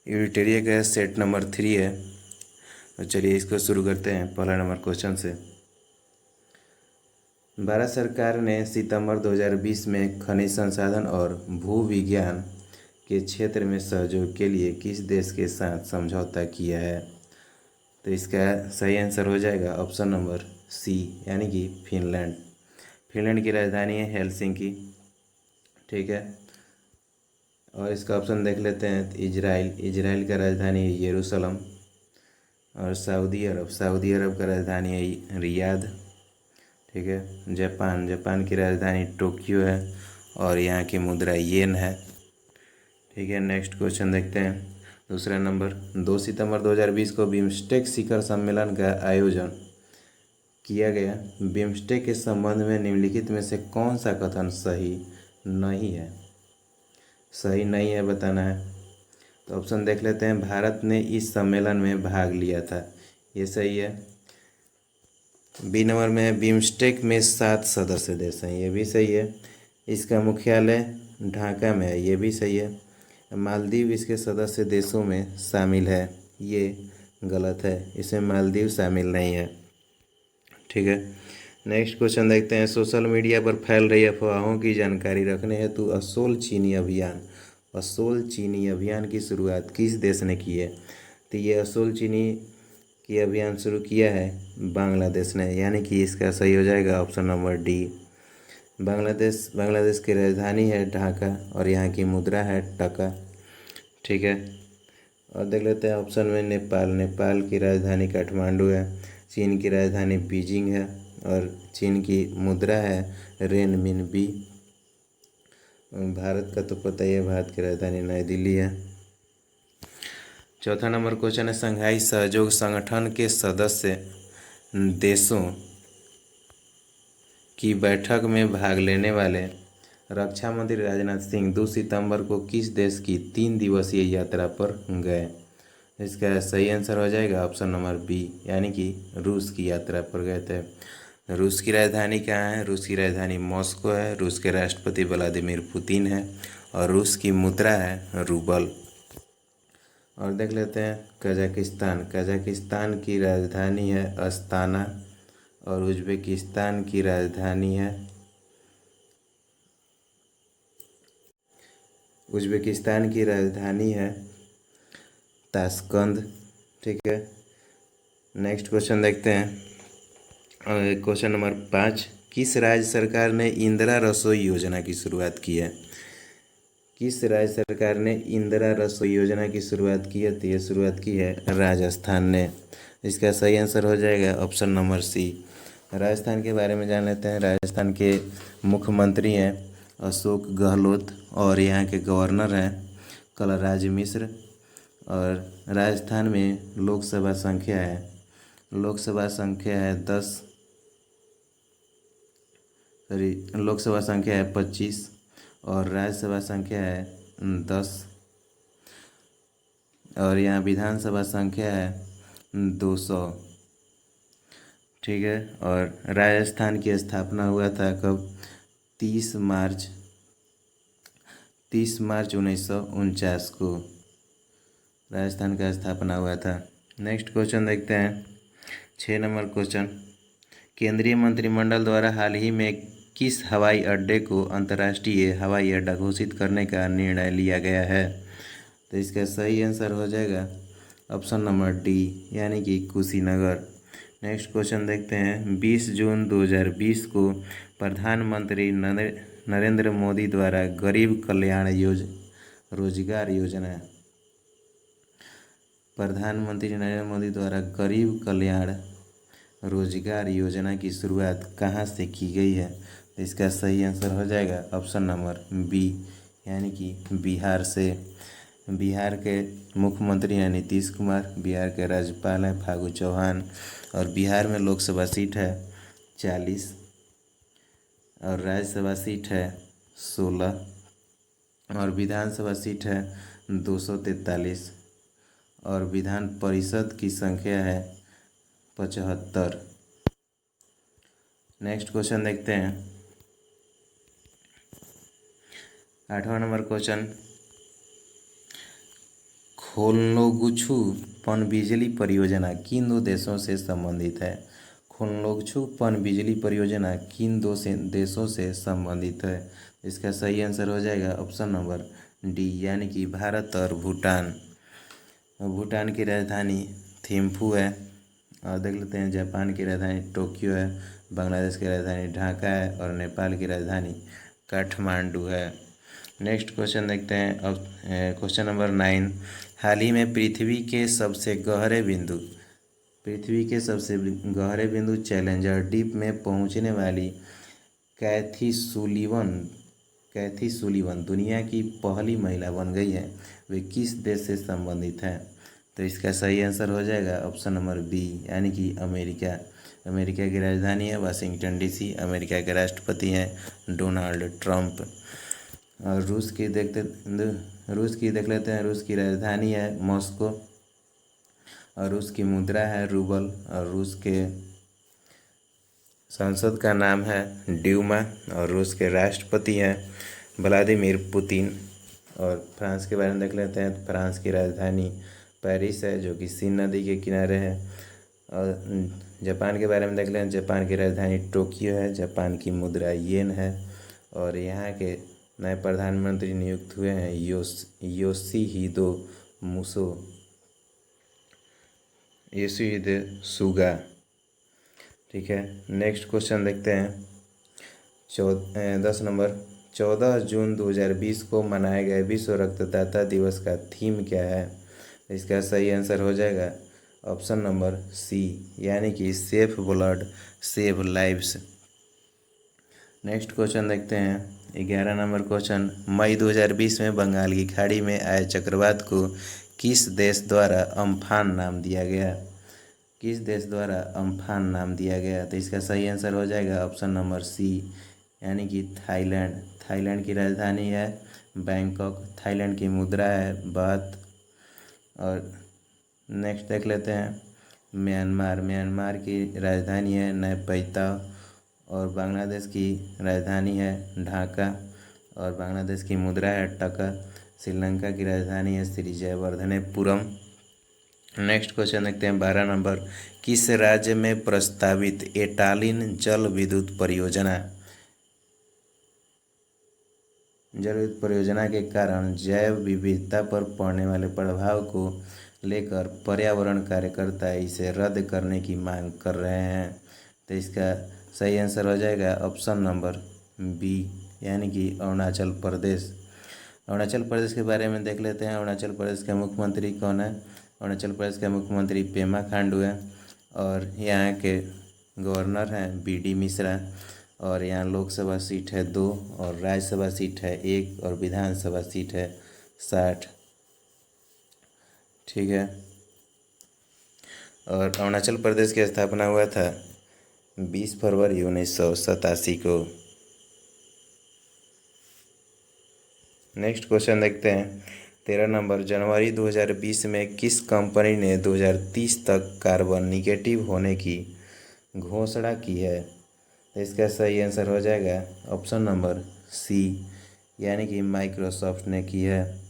यूरिटेरिया का set number 3 है। तो चलिए इसको शुरू करते हैं पहला नंबर क्वेश्चन से। भारत सरकार ने सितंबर 2020 में खनिज संसाधन और भू विज्ञान के क्षेत्र में सहयोग के लिए किस देश के साथ समझौता किया है? तो इसका सही आंसर हो जाएगा ऑप्शन नंबर सी, यानी कि फिनलैंड। फिनलैंड की राजधानी है हेलसिंकी। ठीक है, और इसका ऑप्शन देख लेते हैं। तो इजराइल का राजधानी है यरूशलेम। और सऊदी अरब का राजधानी है रियाद। ठीक है, जापान की राजधानी टोक्यो है और यहाँ की मुद्रा येन है। ठीक है, नेक्स्ट क्वेश्चन देखते हैं। दूसरा नंबर, 2 सितंबर 2020 को बिम्स्टेक शिखर सम्मेलन का आयोजन किया गया। बिम्स्टेक के संबंध में निम्नलिखित में से कौन सा कथन सही नहीं है? सही नहीं है बताना है। तो ऑप्शन देख लेते हैं। भारत ने इस सम्मेलन में भाग लिया था, ये सही है। बी नंबर में है बिम्स्टेक में 7 सदस्य देश हैं, ये भी सही है। इसका मुख्यालय ढाका में है, ये भी सही है। मालदीव इसके सदस्य देशों में शामिल है, ये गलत है, इसमें मालदीव शामिल नहीं है। ठीक है, नेक्स्ट क्वेश्चन देखते हैं। सोशल मीडिया पर फैल रही अफवाहों की जानकारी रखने हेतु असोल चीनी अभियान की शुरुआत किस देश ने की है? तो ये असोल चीनी की अभियान शुरू किया है बांग्लादेश ने, यानी कि इसका सही हो जाएगा ऑप्शन नंबर डी। बांग्लादेश की राजधानी है ढाका और यहाँ की मुद्रा है टका। ठीक है, और देख लेते हैं ऑप्शन में नेपाल की राजधानी काठमांडू है। चीन की राजधानी बीजिंग है और चीन की मुद्रा है रेनमिनबी। भारत का तो पता ही है, भारत की राजधानी नई दिल्ली है। चौथा नंबर क्वेश्चन है। संघाई सहयोग संगठन के सदस्य देशों की बैठक में भाग लेने वाले रक्षा मंत्री राजनाथ सिंह 2 सितंबर को किस देश की 3 दिवसीय यात्रा पर गए? इसका सही आंसर हो जाएगा ऑप्शन नंबर बी, यानी कि रूस की यात्रा पर गए थे। रूस की राजधानी कहाँ है? रूस की राजधानी मॉस्को है। रूस के राष्ट्रपति व्लादिमीर पुतिन है और रूस की मुद्रा है रूबल। और देख लेते हैं कजाकिस्तान की राजधानी है अस्ताना और उज्बेकिस्तान की राजधानी है ताशकंद। ठीक है, नेक्स्ट क्वेश्चन देखते हैं। क्वेश्चन नंबर 5, किस राज्य सरकार ने इंदिरा रसोई योजना की शुरुआत की है? किस राज्य सरकार ने इंदिरा रसोई योजना की शुरुआत की है? तो ये शुरुआत की है राजस्थान ने। इसका सही आंसर हो जाएगा ऑप्शन नंबर सी। राजस्थान के बारे में जान लेते हैं। राजस्थान के मुख्यमंत्री हैं अशोक गहलोत और यहाँ के गवर्नर हैं कलराज मिश्र। और राजस्थान में लोकसभा संख्या है 25 और राज्यसभा संख्या है 10 और यहाँ विधानसभा संख्या है 200। ठीक है, और राजस्थान की स्थापना हुआ था कब? 30 मार्च 1949 को राजस्थान का स्थापना हुआ था। नेक्स्ट क्वेश्चन देखते हैं। 6 नंबर क्वेश्चन, केंद्रीय मंत्रिमंडल द्वारा हाल ही में किस हवाई अड्डे को अंतर्राष्ट्रीय हवाई अड्डा घोषित करने का निर्णय लिया गया है? तो इसका सही आंसर हो जाएगा ऑप्शन नंबर डी, यानी कि कुशीनगर। नेक्स्ट क्वेश्चन देखते हैं। 20 जून 2020 को प्रधानमंत्री नरेंद्र मोदी द्वारा गरीब कल्याण रोजगार योजना प्रधानमंत्री नरेंद्र मोदी द्वारा गरीब कल्याण रोजगार योजना की शुरुआत कहाँ से की गई है? तो इसका सही आंसर हो जाएगा ऑप्शन नंबर बी, यानी कि बिहार से। बिहार के मुख्यमंत्री हैं नीतीश कुमार, बिहार के राज्यपाल हैं फागू चौहान और बिहार में लोकसभा सीट है 40 और राज्यसभा सीट है 16 और विधानसभा सीट है 243 और विधान परिषद की संख्या है 75। नेक्स्ट क्वेश्चन देखते हैं। 8वां नंबर क्वेश्चन, खोनलोगुछू पनबिजली परियोजना किन दो देशों से संबंधित है? खोनलोगुछू पनबिजली परियोजना किन देशों से संबंधित है? इसका सही आंसर हो जाएगा ऑप्शन नंबर डी, यानी कि भारत और भूटान। भूटान की राजधानी थिम्फू है। और देख लेते हैं, जापान की राजधानी टोक्यो है, बांग्लादेश की राजधानी ढाका है और नेपाल की राजधानी काठमांडू है। नेक्स्ट क्वेश्चन देखते हैं। अब क्वेश्चन नंबर 9, हाल ही में पृथ्वी के सबसे गहरे बिंदु चैलेंजर डीप में पहुंचने वाली कैथी सुलीवन दुनिया की पहली महिला बन गई है। वे किस देश से संबंधित हैं? तो इसका सही आंसर हो जाएगा ऑप्शन नंबर बी, यानी कि अमेरिका। अमेरिका की राजधानी है वाशिंगटन डीसी। अमेरिका के राष्ट्रपति हैं डोनाल्ड ट्रंप। और रूस की देख लेते हैं। रूस की राजधानी है मॉस्को और रूस की मुद्रा है रूबल। और रूस के संसद का नाम है ड्यूमा और रूस के राष्ट्रपति हैं व्लादिमीर पुतिन। और फ्रांस के बारे में देख लेते हैं। फ्रांस की राजधानी पेरिस है, जो कि सीन नदी के किनारे है। और जापान के बारे में देख लें। जापान की राजधानी टोक्यो है। जापान की मुद्रा येन है। और यहाँ के नए प्रधानमंत्री नियुक्त हुए हैं योशिहिदे सुगा। ठीक है, नेक्स्ट क्वेश्चन देखते हैं। 10 नंबर, 14 जून 2020 को मनाए गए विश्व रक्तदाता दिवस का थीम क्या है? इसका सही आंसर हो जाएगा ऑप्शन नंबर सी, यानी कि safe blood save lives. Next question देखते हैं। 11 नंबर क्वेश्चन, मई 2020 में बंगाल की खाड़ी में आए चक्रवात को किस देश द्वारा अम्फान नाम दिया गया? किस देश द्वारा अम्फान नाम दिया गया? तो इसका सही आंसर हो जाएगा ऑप्शन नंबर सी, यानी कि थाईलैंड। थाईलैंड की राजधानी है बैंकॉक। थाईलैंड की मुद्रा है बात। और नेक्स्ट देख लेते हैं म्यांमार। म्यांमार की राजधानी है नयपैताव। और बांग्लादेश की राजधानी है ढाका और बांग्लादेश की मुद्रा है टका। श्रीलंका की राजधानी है श्री जयवर्धनेपुरम। नेक्स्ट क्वेश्चन देखते हैं। 12 नंबर, किस राज्य में प्रस्तावित एटालिन जल विद्युत परियोजना के कारण जैव विविधता पर पड़ने वाले प्रभाव को लेकर पर्यावरण कार्यकर्ता इसे रद्द करने की मांग कर रहे हैं? तो इसका सही आंसर हो जाएगा ऑप्शन नंबर बी, यानी कि अरुणाचल प्रदेश। अरुणाचल प्रदेश के बारे में देख लेते हैं। अरुणाचल प्रदेश का मुख्यमंत्री कौन है? अरुणाचल प्रदेश का मुख्यमंत्री पेमा खांडू है। और यहाँ के गवर्नर हैं BD मिश्रा। और यहाँ लोकसभा सीट है 2 और राज्यसभा सीट है 1 और विधानसभा सीट है 60। ठीक है, और अरुणाचल प्रदेश की स्थापना हुआ था 20 फरवरी 1987 को। नेक्स्ट क्वेश्चन देखते हैं। 13 नंबर, जनवरी 2020 में किस कंपनी ने 2030 तक कार्बन निगेटिव होने की घोषणा की है? तो इसका सही आंसर हो जाएगा ऑप्शन नंबर सी, यानी कि माइक्रोसॉफ्ट ने की है।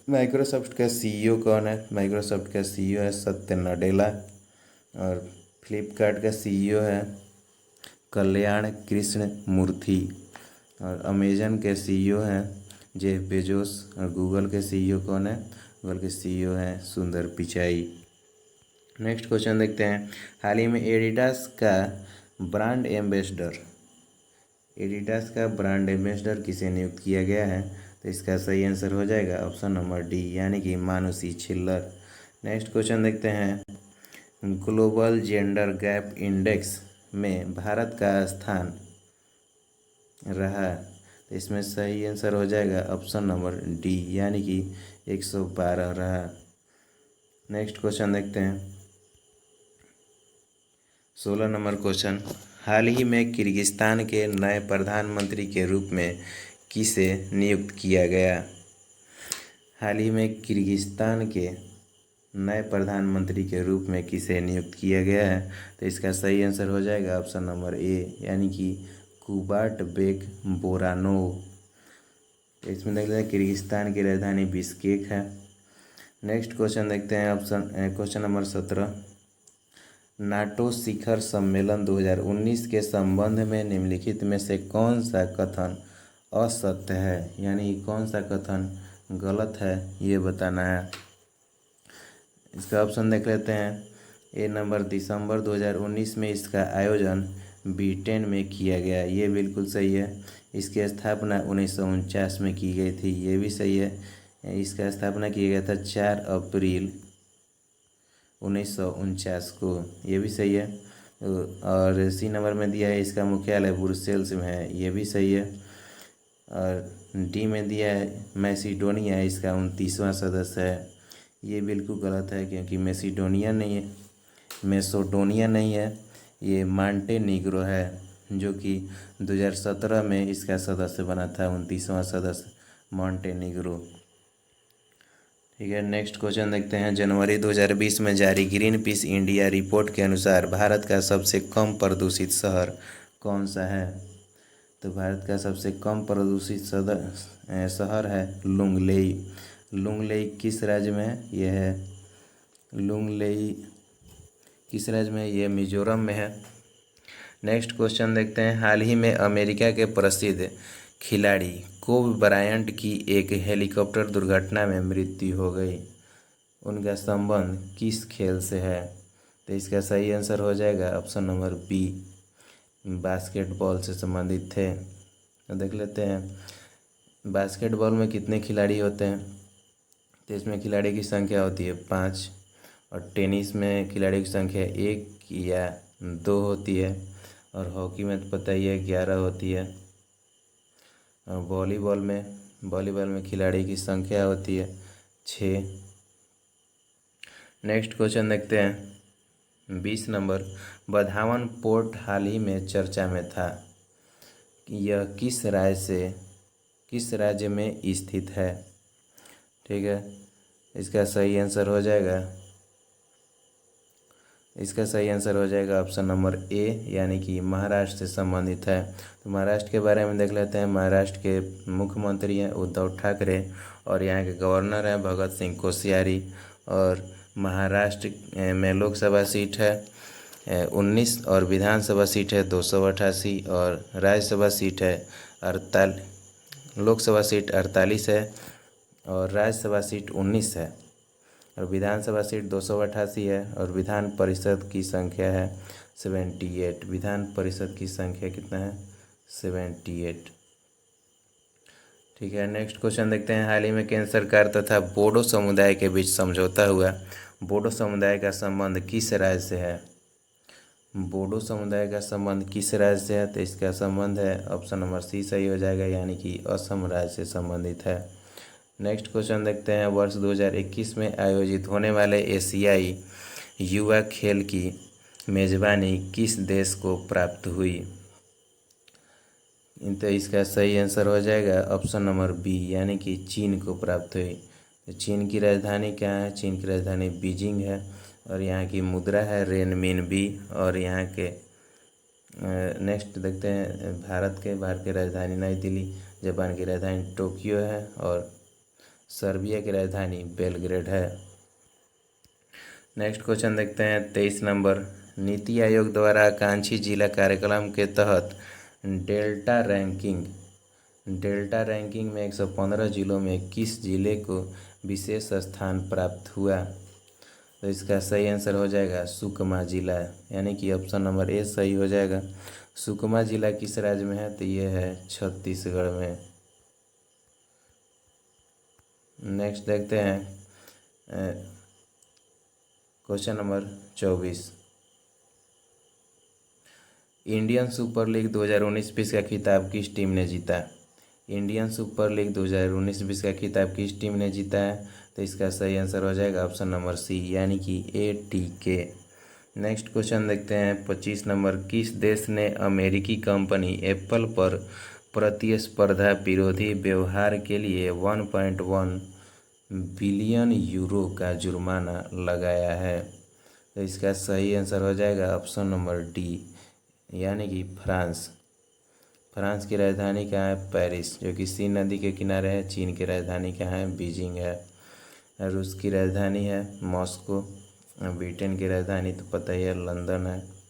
माइक्रोसॉफ्ट का CEO कौन है? माइक्रोसॉफ्ट का CEO है सत्य नडेला। और फ्लिपकार्ट का CEO है कल्याण कृष्ण मूर्ति। और अमेजन के CEO हैं जेफ बेजोस। और गूगल के CEO कौन है? गूगल के CEO हैं सुंदर पिचाई। नेक्स्ट क्वेश्चन देखते हैं। हाल ही में एडिडास का ब्रांड एम्बेसडर किसे नियुक्त किया गया है? तो इसका सही आंसर हो जाएगा ऑप्शन नंबर डी, यानी कि मानुषी छिल्लर। नेक्स्ट क्वेश्चन देखते हैं। ग्लोबल जेंडर गैप इंडेक्स में भारत का स्थान रहा, तो इसमें सही आंसर हो जाएगा ऑप्शन नंबर डी, यानी कि 112 रहा। नेक्स्ट क्वेश्चन देखते हैं। 16 नंबर क्वेश्चन, हाल ही में किर्गिस्तान के नए प्रधानमंत्री के रूप में किसे नियुक्त किया गया? हाल ही में किर्गिस्तान के नए प्रधानमंत्री के रूप में किसे नियुक्त किया गया है? तो इसका सही आंसर हो जाएगा ऑप्शन नंबर ए, यानी कि कुबाटबेक बोरानोव। इसमें देख लेते हैं किर्गिस्तान की राजधानी बिश्केक है। नेक्स्ट क्वेश्चन देखते हैं। क्वेश्चन नंबर 17, नाटो शिखर सम्मेलन 2019 के संबंध में निम्नलिखित में से कौन सा कथन असत्य है, यानी कौन सा कथन गलत है, ये बताना है। इसका ऑप्शन देख लेते हैं। ए नंबर, दिसंबर 2019 में इसका आयोजन ब्रिटेन में किया गया, ये बिल्कुल सही है। इसकी स्थापना 1949 में की गई थी, ये भी सही है। इसका स्थापना किया गया था 4 अप्रैल 1949 को, ये भी सही है। और सी नंबर में दिया है इसका मुख्यालय ब्रुसेल्स में है, ये भी सही है। और डी में दिया है मैसिडोनिया इसका 29वां सदस्य है, ये बिल्कुल गलत है, क्योंकि मैसिडोनिया नहीं है, मैसेडोनिया नहीं है, ये मॉन्टेनीग्रो है, जो कि 2017 में इसका सदस्य बना था, 29वां सदस्य मॉन्टेनीग्रो। ठीक है, नेक्स्ट क्वेश्चन देखते हैं। जनवरी 2020 में जारी ग्रीन पीस इंडिया रिपोर्ट के अनुसार भारत का सबसे कम प्रदूषित शहर कौन सा है? तो भारत का सबसे कम प्रदूषित शहर है लुंगलेई। लुंगलेई किस राज्य में है? यह है लुंगलेई किस राज्य में? ये मिजोरम में है। नेक्स्ट क्वेश्चन देखते हैं। हाल ही में अमेरिका के प्रसिद्ध खिलाड़ी कोबी ब्रायंट की एक हेलीकॉप्टर दुर्घटना में मृत्यु हो गई, उनका संबंध किस खेल से है? तो इसका सही आंसर हो जाएगा ऑप्शन नंबर बी, बास्केटबॉल से संबंधित थे। तो देख लेते हैं बास्केटबॉल में कितने खिलाड़ी होते हैं। तो इसमें खिलाड़ी की संख्या होती है 5, और टेनिस में खिलाड़ी की संख्या 1 या 2 होती है, और हॉकी में तो पता ही है 11 होती है। और वॉलीबॉल में खिलाड़ी की संख्या होती है 6। नेक्स्ट क्वेश्चन देखते हैं। 20 नंबर, बधावन पोर्ट हाल ही में चर्चा में था, यह किस राज्य में स्थित है? ठीक है, इसका सही आंसर हो जाएगा ऑप्शन नंबर ए, यानी कि महाराष्ट्र से संबंधित है। तो महाराष्ट्र के बारे में देख लेते हैं। महाराष्ट्र के मुख्यमंत्री हैं उद्धव ठाकरे, और यहाँ के गवर्नर हैं भगत सिंह कोश्यारी। और महाराष्ट्र में लोकसभा सीट है 19, और विधानसभा सीट है 288, और राज्यसभा सीट है 48। लोकसभा सीट 48 है, और राज्यसभा सीट 19 है, और विधानसभा सीट 288 है, और विधान परिषद की संख्या है 78। विधान परिषद की संख्या कितना है? 78। ठीक है, नेक्स्ट क्वेश्चन देखते हैं। हाल ही में केंद्र सरकार तथा बोडो समुदाय के बीच समझौता हुआ, बोडो समुदाय का संबंध किस राज्य से है? बोडो समुदाय का संबंध किस राज्य से है? तो इसका संबंध है ऑप्शन नंबर सी सही हो जाएगा, यानी कि असम राज्य से संबंधित है। नेक्स्ट क्वेश्चन देखते हैं। वर्ष 2021 में आयोजित होने वाले एशियाई युवा खेल की मेजबानी किस देश को प्राप्त हुई? तो इसका सही आंसर हो जाएगा ऑप्शन नंबर बी, यानी कि चीन को प्राप्त हुई। तो चीन की राजधानी क्या है? चीन की राजधानी बीजिंग है, और यहाँ की मुद्रा है रेनमिनबी। और यहाँ के नेक्स्ट देखते हैं भारत की राजधानी नई दिल्ली, जापान की राजधानी टोक्यो है, और सर्बिया की राजधानी बेलग्रेड है। नेक्स्ट क्वेश्चन देखते हैं। 23 नंबर, नीति आयोग द्वारा आकांक्षी जिला कार्यक्रम के तहत डेल्टा रैंकिंग में 115 जिलों में किस जिले को विशेष स्थान प्राप्त हुआ? तो इसका सही आंसर हो जाएगा सुकमा जिला, यानी कि ऑप्शन नंबर ए सही हो जाएगा। सुकमा जिला किस राज्य में है? तो ये है छत्तीसगढ़ में। नेक्स्ट देखते हैं question number 24, Indian super league 2019-20 का खिताब किस टीम ने जीता? इंडियन सुपर लीग 2019-20 का खिताब किस टीम ने जीता है? तो इसका सही आंसर हो जाएगा ऑप्शन नंबर सी, यानी कि ATK। नेक्स्ट क्वेश्चन देखते हैं। 25 नंबर, किस देश ने अमेरिकी कंपनी एप्पल पर प्रतिस्पर्धा विरोधी व्यवहार के लिए 1.1 बिलियन यूरो का जुर्माना लगाया है? तो इसका सही आंसर हो जाएगा ऑप्शन नंबर डी, यानी कि फ्रांस की राजधानी क्या है? पेरिस, जो कि सीन नदी के किनारे है। चीन की राजधानी क्या है? बीजिंग है। रूस की राजधानी है मॉस्को। ब्रिटेन की राजधानी तो पता ही है, लंदन है।